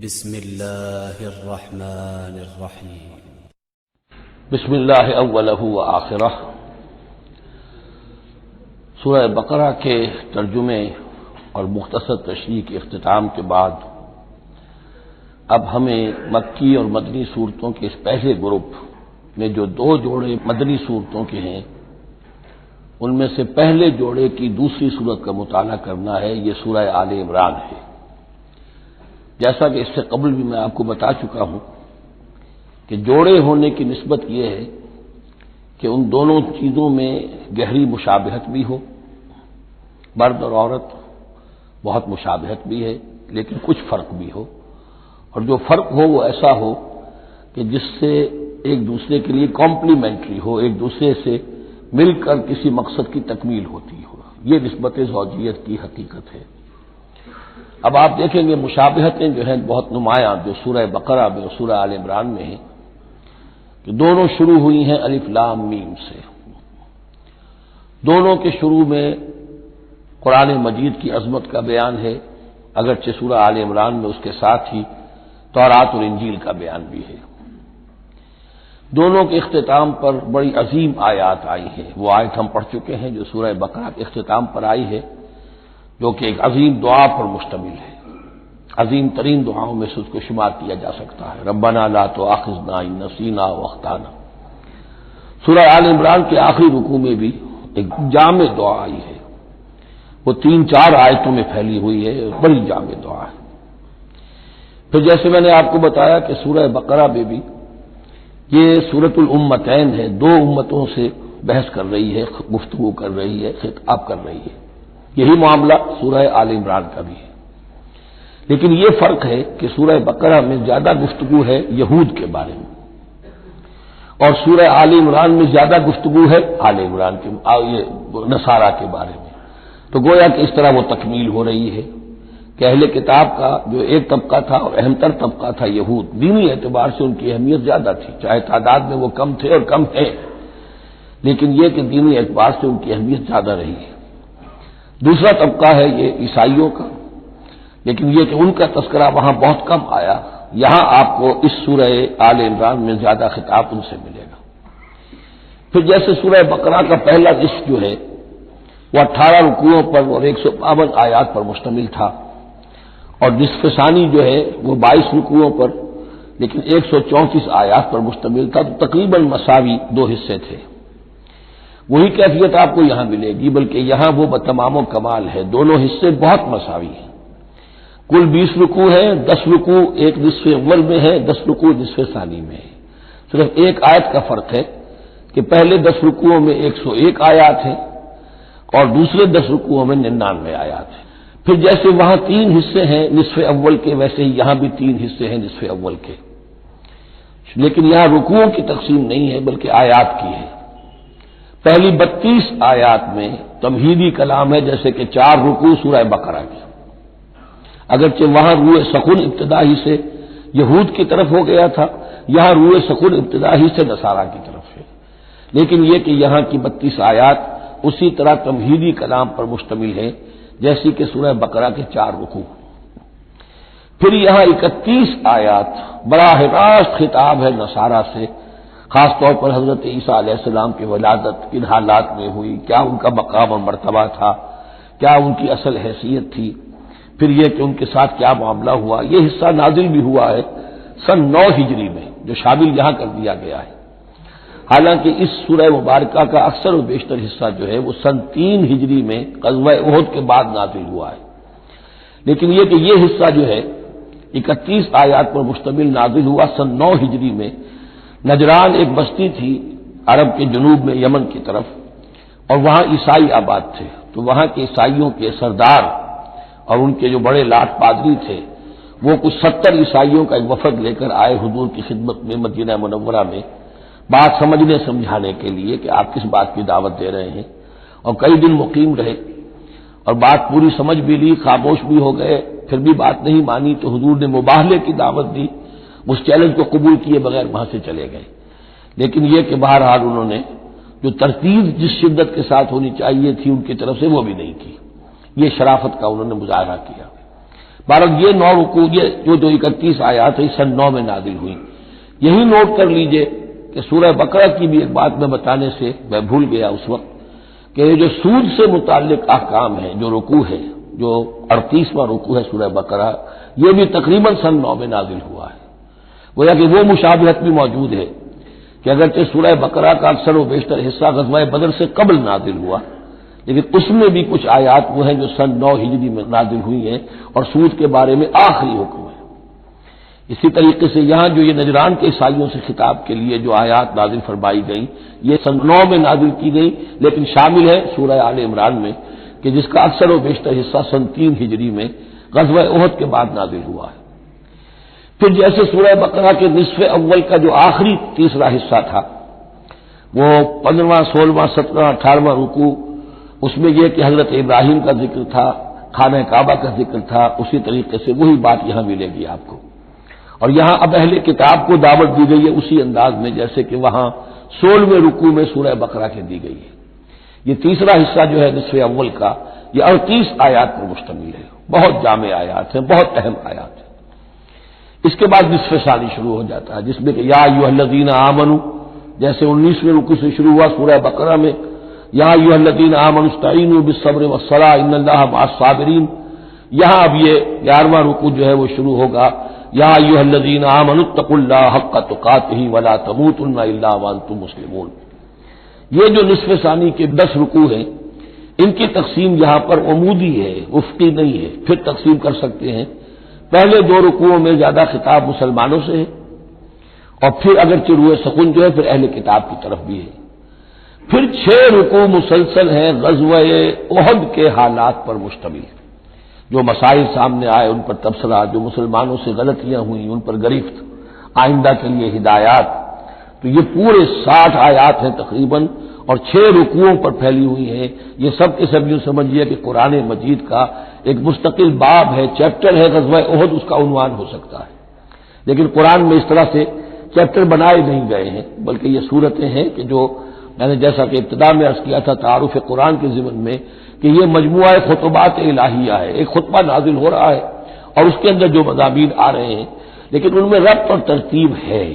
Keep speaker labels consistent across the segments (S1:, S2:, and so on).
S1: بسم اللہ الرحمن الرحیم
S2: بسم اللہ اولہ و آخرہ۔ سورہ بقرہ کے ترجمے اور مختصر تشریح کے اختتام کے بعد اب ہمیں مکی اور مدنی صورتوں کے اس پہلے گروپ میں جو دو جوڑے مدنی صورتوں کے ہیں ان میں سے پہلے جوڑے کی دوسری صورت کا مطالعہ کرنا ہے۔ یہ سورہ آل عمران ہے۔ جیسا کہ اس سے قبل بھی میں آپ کو بتا چکا ہوں کہ جوڑے ہونے کی نسبت یہ ہے کہ ان دونوں چیزوں میں گہری مشابہت بھی ہو، مرد اور عورت بہت مشابہت بھی ہے لیکن کچھ فرق بھی ہو، اور جو فرق ہو وہ ایسا ہو کہ جس سے ایک دوسرے کے لیے کمپلیمنٹری ہو، ایک دوسرے سے مل کر کسی مقصد کی تکمیل ہوتی ہو۔ یہ نسبت زوجیت کی حقیقت ہے۔ اب آپ دیکھیں گے مشابہتیں جو ہیں بہت نمایاں جو سورہ بقرہ میں اور سورہ آل عمران میں ہیں کہ دونوں شروع ہوئی ہیں الف لام میم سے۔ دونوں کے شروع میں قرآن مجید کی عظمت کا بیان ہے، اگرچہ سورہ آل عمران میں اس کے ساتھ ہی تورات اور انجیل کا بیان بھی ہے۔ دونوں کے اختتام پر بڑی عظیم آیات آئی ہیں۔ وہ آیت ہم پڑھ چکے ہیں جو سورہ بقرہ کے اختتام پر آئی ہے، جو کہ ایک عظیم دعا پر مشتمل ہے۔ عظیم ترین دعاؤں میں سے اس کو شمار کیا جا سکتا ہے، ربنا لا تؤاخذنا ان نسینا واخطانا۔ سورہ آل عمران کے آخری رکوع میں بھی ایک جامع دعا آئی ہے، وہ 3-4 آیتوں میں پھیلی ہوئی ہے، بڑی جامع دعا ہے۔ پھر جیسے میں نے آپ کو بتایا کہ سورہ بقرہ میں بھی یہ سورۃ الامتین ہے، دو امتوں سے بحث کر رہی ہے، گفتگو کر رہی ہے، خطاب کر رہی ہے۔ یہی معاملہ سورہ آل عمران کا بھی ہے، لیکن یہ فرق ہے کہ سورہ بقرہ میں زیادہ گفتگو ہے یہود کے بارے میں، اور سورہ آل عمران میں زیادہ گفتگو ہے آل عمران کے نصارہ کے بارے میں۔ تو گویا کہ اس طرح وہ تکمیل ہو رہی ہے کہ اہل کتاب کا جو ایک طبقہ تھا اور اہم تر طبقہ تھا یہود، دینی اعتبار سے ان کی اہمیت زیادہ تھی، چاہے تعداد میں وہ کم تھے اور کم ہیں، لیکن یہ کہ دینی اعتبار سے ان کی اہمیت زیادہ رہی ہے۔ دوسرا طبقہ ہے یہ عیسائیوں کا، لیکن یہ کہ ان کا تذکرہ وہاں بہت کم آیا، یہاں آپ کو اس سورہ آل عمران میں زیادہ خطاب ان سے ملے گا۔ پھر جیسے سورہ بقرہ کا پہلا نصف جو ہے وہ 18 رکوعوں پر اور 152 آیات پر مشتمل تھا، اور نصف ثانی جو ہے وہ 22 رکوعوں پر لیکن 134 آیات پر مشتمل تھا، تو تقریباً مساوی دو حصے تھے۔ وہی کیفیت آپ کو یہاں ملے گی، بلکہ یہاں وہ بتمام و کمال ہے، دونوں حصے بہت مساوی ہیں۔ کل 20 رکوع ہے، 10 رکوع ایک نصف اول میں ہے، 10 رکوع نصف ثانی میں ہے۔ صرف ایک آیت کا فرق ہے کہ پہلے 10 رکوعوں میں 101 آیات ہیں اور دوسرے 10 رکوعوں میں 99 آیات ہیں۔ پھر جیسے وہاں 3 حصے ہیں نصف اول کے، ویسے ہی یہاں بھی 3 حصے ہیں نصف اول کے، لیکن یہاں رکوعوں کی تقسیم نہیں ہے بلکہ آیات کی ہے۔ پہلی 32 آیات میں تمہیدی کلام ہے، جیسے کہ 4 رکوع سورہ بقرہ کی، اگرچہ وہاں روح سکون ابتدا ہی سے یہود کی طرف ہو گیا تھا، یہاں روح سکون ابتدا ہی سے نصارہ کی طرف ہے، لیکن یہ کہ یہاں کی 32 آیات اسی طرح تمہیدی کلام پر مشتمل ہے جیسی کہ سورہ بقرہ کے 4 رکوع۔ پھر یہاں 31 آیات براہ راست خطاب ہے نصارہ سے، خاص طور پر حضرت عیسیٰ علیہ السلام کی ولادت کن حالات میں ہوئی، کیا ان کا مقام اور مرتبہ تھا، کیا ان کی اصل حیثیت تھی، پھر یہ کہ ان کے ساتھ کیا معاملہ ہوا۔ یہ حصہ نازل بھی ہوا ہے سن 9 ہجری میں، جو شامل یہاں کر دیا گیا ہے، حالانکہ اس سورہ مبارکہ کا اکثر و بیشتر حصہ جو ہے وہ سن 3 ہجری میں غزوہ احد کے بعد نازل ہوا ہے، لیکن یہ کہ یہ حصہ جو ہے 31 آیات پر مشتمل نازل ہوا سن 9 ہجری میں۔ نجران ایک بستی تھی عرب کے جنوب میں یمن کی طرف، اور وہاں عیسائی آباد تھے، تو وہاں کے عیسائیوں کے سردار اور ان کے جو بڑے لاٹ پادری تھے وہ کچھ 70 عیسائیوں کا ایک وفد لے کر آئے حضور کی خدمت میں مدینہ منورہ میں، بات سمجھنے سمجھانے کے لیے کہ آپ کس بات کی دعوت دے رہے ہیں، اور کئی دن مقیم رہے اور بات پوری سمجھ بھی لی، خاموش بھی ہو گئے، پھر بھی بات نہیں مانی تو حضور نے مباہلے کی دعوت دی، اس چیلنج کو قبول کیے بغیر وہاں سے چلے گئے، لیکن یہ کہ بہرحال انہوں نے جو ترتیب جس شدت کے ساتھ ہونی چاہیے تھی ان کی طرف سے وہ بھی نہیں کی، یہ شرافت کا انہوں نے مظاہرہ کیا۔ بہرحال یہ 9 رکوع یہ جو 31 آیات ہے سن 9 میں نازل ہوئی. یہی نوٹ کر لیجئے کہ سورہ بقرہ کی بھی ایک بات میں بتانے سے میں بھول گیا اس وقت کہ یہ جو سود سے متعلق احکام ہیں، جو رکوع ہے، جو 38واں رکوع ہے سورہ بقرہ، یہ بھی تقریباً سن 9 میں نازل ہوا ہے. گویا کہ وہ مشابہت بھی موجود ہے کہ اگرچہ سورہ بقرہ کا اکثر و بیشتر حصہ غزوہ بدر سے قبل نازل ہوا، لیکن اس میں بھی کچھ آیات وہ ہیں جو سن 9 ہجری میں نازل ہوئی ہیں اور سود کے بارے میں آخری حکم ہے. اسی طریقے سے یہاں جو یہ نجران کے عیسائیوں سے خطاب کے لیے جو آیات نازل فرمائی گئیں یہ سن 9 میں نازل کی گئی، لیکن شامل ہے سورہ آل عمران میں کہ جس کا اکثر و بیشتر حصہ سن 3 ہجری میں غزوہ احد کے بعد نازل ہوا ہے. پھر جیسے سورہ بقرہ کے نصف اول کا جو آخری تیسرا حصہ تھا وہ 15واں 16واں 17واں 18واں رکوع، اس میں یہ کہ حضرت ابراہیم کا ذکر تھا، خانہ کعبہ کا ذکر تھا، اسی طریقے سے وہی بات یہاں ملے گی آپ کو. اور یہاں اب اہل کتاب کو دعوت دی گئی ہے اسی انداز میں جیسے کہ وہاں 16ویں رکوع میں سورہ بقرہ کے دی گئی ہے. یہ تیسرا حصہ جو ہے نصف اول کا یہ 38 آیات پر مشتمل ہے، بہت جامع آیات ہیں، بہت اہم آیات ہیں. اس کے بعد نصف ثانی شروع ہو جاتا ہے جس میں کہ یا ایھا الذین آمنوا، جیسے 19ویں رکوع سے شروع ہوا سورہ بقرہ میں یا ایھا الذین آمنوا استعینوا بالصبر والصلاۃ ان اللہ مع الصابرین. یہاں اب یہ 11واں رکوع جو ہے وہ شروع ہوگا یا ایھا الذین آمنوا اتقوا اللہ حق تقاتہ ولا تموتن الا وانتم مسلمون. یہ جو نصف ثانی کے 10 رکوع ہیں ان کی تقسیم یہاں پر عمودی ہے، افقی نہیں ہے. پھر تقسیم کر سکتے ہیں، پہلے 2 رکوعوں میں زیادہ خطاب مسلمانوں سے ہے اور پھر اگرچہ روئے سخن جو ہے پھر اہل کتاب کی طرف بھی ہے. پھر 6 رکوع مسلسل ہیں غزوہ احد کے حالات پر مشتمل، جو مسائل سامنے آئے ان پر تبصرہ، جو مسلمانوں سے غلطیاں ہوئیں ان پر گرفت، آئندہ کے لیے ہدایات. تو یہ پورے 60 آیات ہیں تقریباً اور 6 رکوعوں پر پھیلی ہوئی ہیں. یہ سب کے سب یوں سمجھیے کہ قرآن مجید کا ایک مستقل باب ہے، چیپٹر ہے غزوہ احد اس کا عنوان ہو سکتا ہے. لیکن قرآن میں اس طرح سے چیپٹر بنائے نہیں گئے ہیں بلکہ یہ صورتیں ہیں کہ جو میں نے جیسا کہ ابتدا میں عرض کیا تھا تعارف قرآن کے ضمن میں کہ یہ مجموعہ خطبات الہیہ ہے، ایک خطبہ نازل ہو رہا ہے اور اس کے اندر جو مضامین آ رہے ہیں لیکن ان میں ربط اور ترتیب ہے.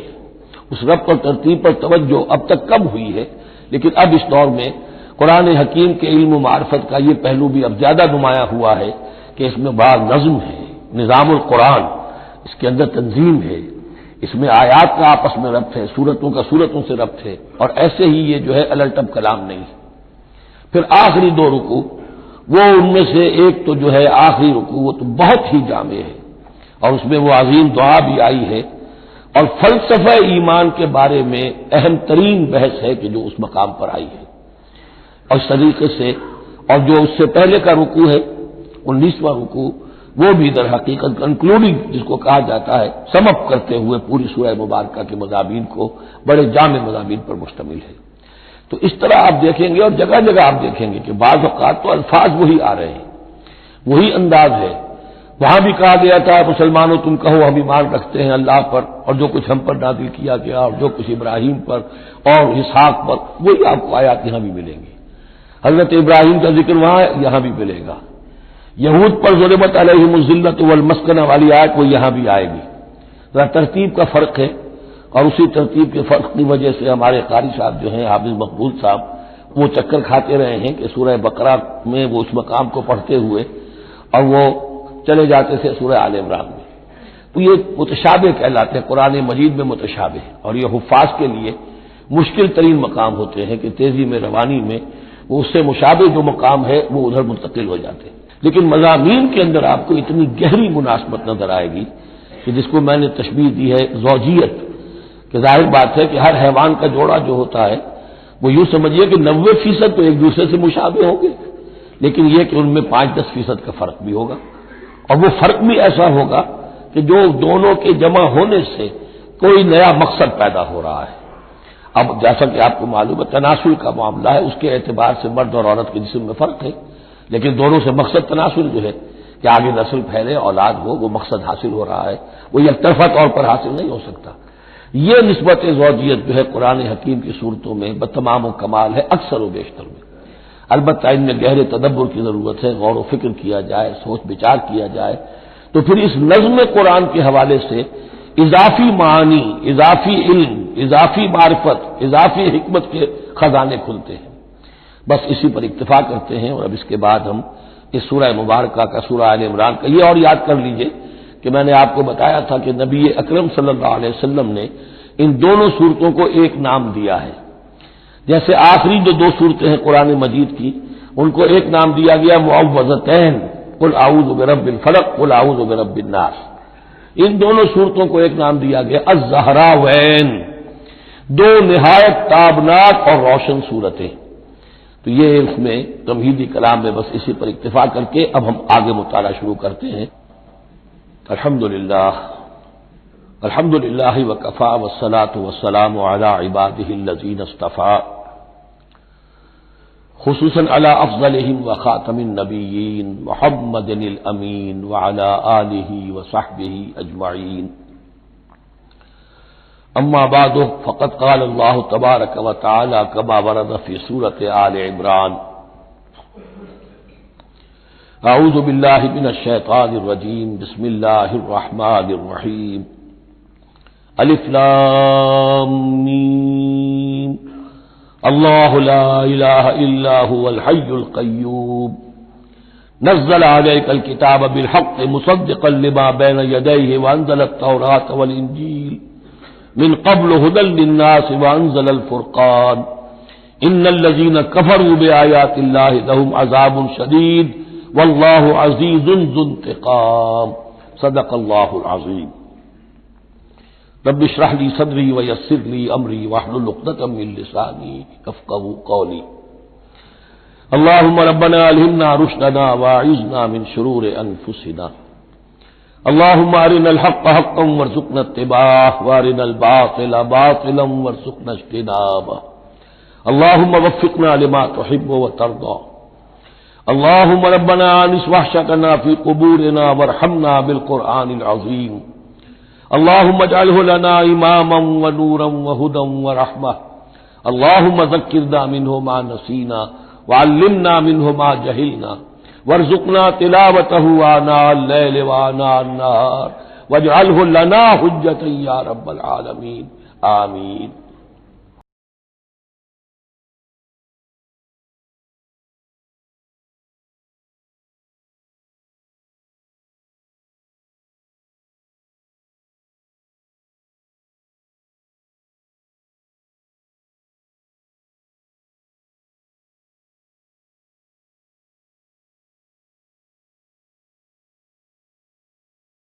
S2: اس ربط اور ترتیب پر توجہ اب تک کم ہوئی ہے، لیکن اب اس دور میں قرآن حکیم کے علم و معرفت کا یہ پہلو بھی اب زیادہ نمایاں ہوا ہے کہ اس میں بڑا نظم ہے، نظام القرآن، اس کے اندر تنظیم ہے، اس میں آیات کا آپس میں ربط ہے، سورتوں کا سورتوں سے ربط ہے اور ایسے ہی یہ جو ہے الٹب کلام نہیں ہے. پھر آخری 2 رکوع وہ ان میں سے ایک تو جو ہے آخری رکوع وہ تو بہت ہی جامع ہے اور اس میں وہ عظیم دعا بھی آئی ہے اور فلسفہ ایمان کے بارے میں اہم ترین بحث ہے کہ جو اس مقام پر آئی ہے. اور اس طریقے سے اور جو اس سے پہلے کا رکوع ہے 19واں رکوع وہ بھی در حقیقت کنکلوڈنگ جس کو کہا جاتا ہے سم اپ کرتے ہوئے پوری سورہ مبارکہ کے مضامین کو بڑے جامع مضامین پر مشتمل ہے. تو اس طرح آپ دیکھیں گے اور جگہ جگہ آپ دیکھیں گے کہ بعض اوقات تو الفاظ وہی آ رہے ہیں، وہی انداز ہے. وہاں بھی کہا گیا تھا مسلمانوں تم کہو ہم ایمان رکھتے ہیں اللہ پر اور جو کچھ ہم پر نازل کیا گیا اور جو کچھ ابراہیم پر اور اسحاق پر، وہی آپ کو آیات یہاں بھی ملیں گی. حضرت ابراہیم کا ذکر وہاں یہاں بھی ملے گا. یہود پر ضربت علیہم الذلۃ والمسکنہ والی آیت وہ یہاں بھی آئے گی. ذرا ترتیب کا فرق ہے اور اسی ترتیب کے فرق کی وجہ سے ہمارے قاری صاحب جو ہیں حافظ مقبول صاحب وہ چکر کھاتے رہے ہیں کہ سورہ بقرہ میں وہ اس مقام کو پڑھتے ہوئے اور وہ چلے جاتے تھے سورہ آل عمران میں. تو یہ متشابہ کہلاتے ہیں، قرآن مجید میں متشابہ، اور یہ حفاظ کے لیے مشکل ترین مقام ہوتے ہیں کہ تیزی میں روانی میں وہ اس سے مشابہ جو مقام ہے وہ ادھر منتقل ہو جاتے ہیں. لیکن مضامین کے اندر آپ کو اتنی گہری مناسبت نظر آئے گی کہ جس کو میں نے تشبیہ دی ہے زوجیت، کہ ظاہر بات ہے کہ ہر حیوان کا جوڑا جو ہوتا ہے وہ یوں سمجھیے کہ 90% تو ایک دوسرے سے مشابہ ہوں گے، لیکن یہ کہ ان میں 5-10% کا فرق بھی ہوگا اور وہ فرق بھی ایسا ہوگا کہ جو دونوں کے جمع ہونے سے کوئی نیا مقصد پیدا ہو رہا ہے. اب جیسا کہ آپ کو معلوم ہے تناسل کا معاملہ ہے، اس کے اعتبار سے مرد اور عورت کے جسم میں فرق ہے، لیکن دونوں سے مقصد تناسل جو ہے کہ آگے نسل پھیلے، اولاد ہو، وہ مقصد حاصل ہو رہا ہے، وہ یک طرفہ طور پر حاصل نہیں ہو سکتا. یہ نسبت زوجیت جو ہے قرآن حکیم کی صورتوں میں بتمام و کمال ہے اکثر و بیشتر میں. البتہ ان میں گہرے تدبر کی ضرورت ہے، غور و فکر کیا جائے، سوچ بچار کیا جائے تو پھر اس نظم قرآن کے حوالے سے اضافی معانی، اضافی علم، اضافی معرفت، اضافی حکمت کے خزانے کھلتے ہیں۔ بس اسی پر اکتفا کرتے ہیں، اور اب اس کے بعد ہم اس سورہ مبارکہ کا، سورہ آل عمران کا، یہ اور یاد کر لیجئے کہ میں نے آپ کو بتایا تھا کہ نبی اکرم صلی اللہ علیہ وسلم نے ان دونوں صورتوں کو ایک نام دیا ہے۔ جیسے آخری جو دو صورتیں ہیں قرآن مجید کی، ان کو ایک نام دیا گیا معوذتین، قل اعوذ برب الفلق، قل اعوذ برب الناس۔ ان دونوں صورتوں کو ایک نام دیا گیا الزہراوین، دو نہایت تابناک اور روشن صورتیں۔ تو یہ اس میں تمہیدی کلام میں بس اسی پر اکتفا کر کے اب ہم آگے مطالعہ شروع کرتے ہیں۔ الحمدللہ وکفی والصلاۃ والسلام علی عبادہ الذین اصطفی، خصوصاً علی افضلہم وخاتم النبیین محمد الامین وعلی آلہ وصحبہ اجمعین۔ اما بعد فقد قال اللہ تبارک و تعالی کما ورد فی سورۃ آل عمران، اعوذ باللہ من الشیطان الرجیم، بسم اللہ الرحمن الرحیم، الف لام میم، اللہ لا الہ الا هو الحی القیوم، نزل علیک الکتاب بالحق مصدقا لما بین یدیہ وانزل التوراۃ والانجیل من قبل هدى للناس وانزل الفرقان ان الذين كفروا بآيات الله لهم عذاب شديد والله عزيز ذو انتقام، صدق الله العظيم۔ رب اشرح لي صدري ويسر لي امري واحلل عقدة من لساني يفقهوا قولي۔ اللهم ربنا الهمنا رشدنا واعذنا من شرور انفسنا، اللهم ارنا الحق حقا وارزقنا اتباعه وارنا الباطل باطلا وارزقنا اجتنابه، اللهم وفقنا لما تحب وترضى، اللهم ربنا انس وحشتنا في قبورنا وارحمنا بالقرآن العظيم، اللهم اجعله لنا اماما ونورا وهدى ورحمة، اللهم ذكرنا منه ما نسينا وعلمنا منه ما جهلنا، وارزقنا تلاوته آناء الليل وآناء النهار واجعله لنا حجة يا رب العالمين، آمين۔